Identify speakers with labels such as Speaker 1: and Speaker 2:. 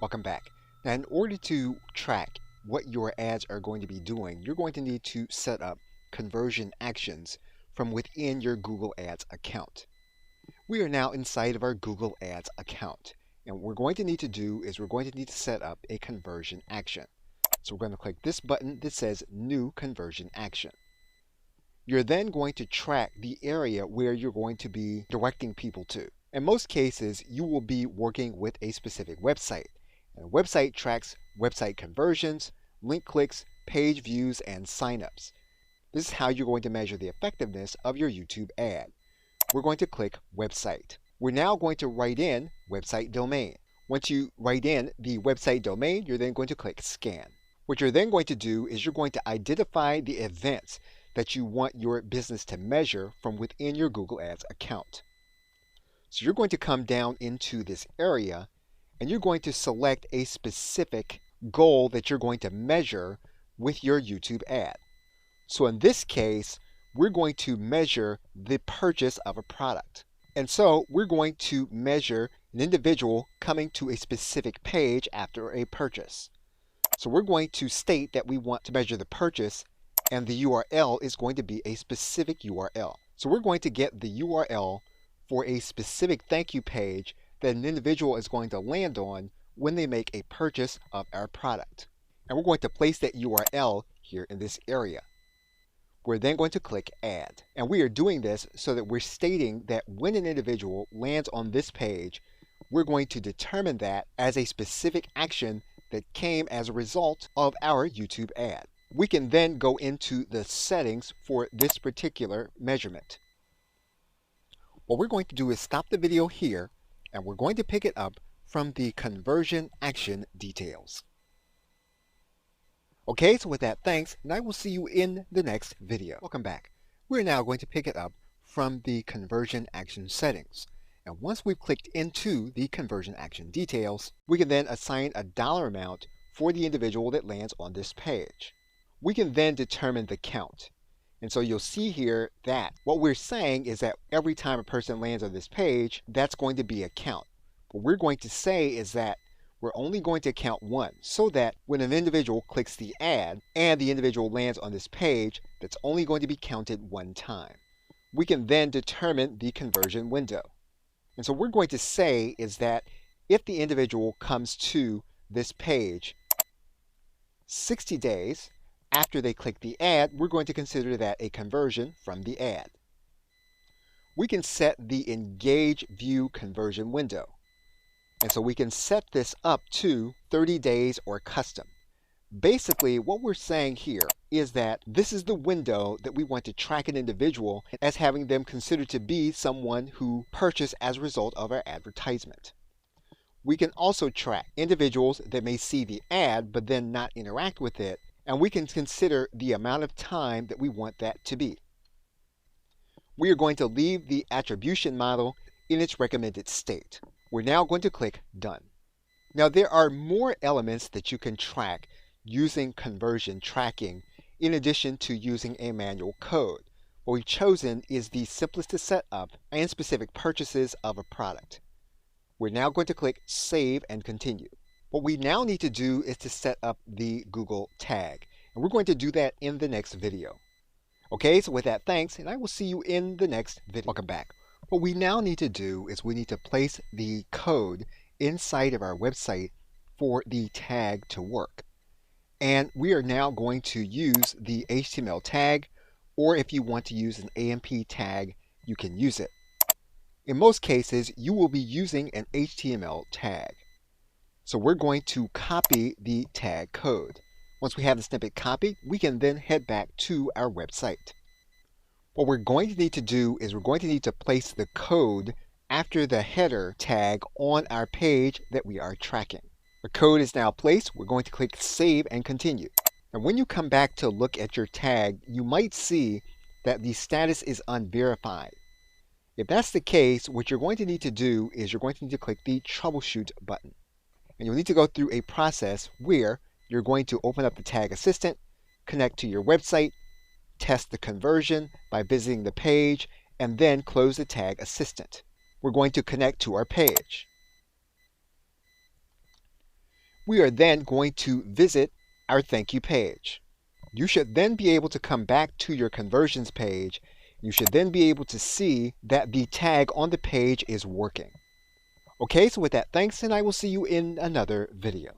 Speaker 1: Welcome back. Now, in order to track what your ads are going to be doing, you're going to need to set up conversion actions from within your Google Ads account. We are now inside of our Google Ads account. And what we're going to need to do is we're going to need to set up a conversion action. So we're going to click this button that says New Conversion Action. You're then going to track the area where you're going to be directing people to. In most cases, you will be working with a specific website. And a website tracks website conversions, link clicks, page views, and signups. This is how you're going to measure the effectiveness of your YouTube ad. We're going to click Website. We're now going to write in website domain. Once you write in the website domain, you're then going to click Scan. What you're then going to do is you're going to identify the events that you want your business to measure from within your Google Ads account. So you're going to come down into this area and you're going to select a specific goal that you're going to measure with your YouTube ad. So in this case, we're going to measure the purchase of a product. And so we're going to measure an individual coming to a specific page after a purchase. So we're going to state that we want to measure the purchase, and the URL is going to be a specific URL. So we're going to get the URL for a specific thank you page that an individual is going to land on when they make a purchase of our product. And we're going to place that URL here in this area. We're then going to click Add. And we are doing this so that we're stating that when an individual lands on this page, we're going to determine that as a specific action that came as a result of our YouTube ad. We can then go into the settings for this particular measurement. What we're going to do is stop the video here, and we're going to pick it up from the conversion action details. Okay, so with that, thanks, and I will see you in the next video. Welcome back. We're now going to pick it up from the conversion action settings. And once we've clicked into the conversion action details, we can then assign a dollar amount for the individual that lands on this page. We can then determine the count. And so you'll see here that what we're saying is that every time a person lands on this page, that's going to be a count. What we're going to say is that we're only going to count one, so that when an individual clicks the ad and the individual lands on this page, that's only going to be counted one time. We can then determine the conversion window. And so what we're going to say is that if the individual comes to this page 60 days after they click the ad, we're going to consider that a conversion from the ad. We can set the Engage View conversion window. And so we can set this up to 30 days or custom. Basically, what we're saying here is that this is the window that we want to track an individual as having them considered to be someone who purchased as a result of our advertisement. We can also track individuals that may see the ad but then not interact with it, and we can consider the amount of time that we want that to be. We are going to leave the attribution model in its recommended state. We're now going to click Done. Now there are more elements that you can track using conversion tracking in addition to using a manual code. What we've chosen is the simplest to set up and specific purchases of a product. We're now going to click Save and Continue. What we now need to do is to set up the Google tag, and we're going to do that in the next video. Okay, so with that, thanks, and I will see you in the next video. Welcome back. What we now need to do is we need to place the code inside of our website for the tag to work. And we are now going to use the HTML tag, or if you want to use an AMP tag, you can use it. In most cases, you will be using an HTML tag. So we're going to copy the tag code. Once we have the snippet copied, we can then head back to our website. What we're going to need to do is we're going to need to place the code after the header tag on our page that we are tracking. The code is now placed. We're going to click Save and Continue. And when you come back to look at your tag, you might see that the status is unverified. If that's the case, what you're going to need to do is you're going to need to click the Troubleshoot button. And you'll need to go through a process where you're going to open up the Tag Assistant, connect to your website, test the conversion by visiting the page, and then close the Tag Assistant. We're going to connect to our page. We are then going to visit our thank you page. You should then be able to come back to your conversions page. You should then be able to see that the tag on the page is working. Okay, so with that, thanks, and I will see you in another video.